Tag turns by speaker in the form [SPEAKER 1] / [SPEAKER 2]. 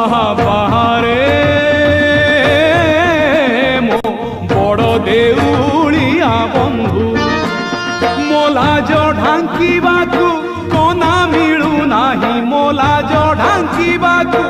[SPEAKER 1] ବାହାରେ ମୋ ବଡ଼ ଦେଉଳିଆ ବନ୍ଧୁ ମୋଲାଜ ଢାଙ୍କିବାକୁ କନା ମିଳୁନାହିଁ ମୋଲାଜ ଢାଙ୍କିବାକୁ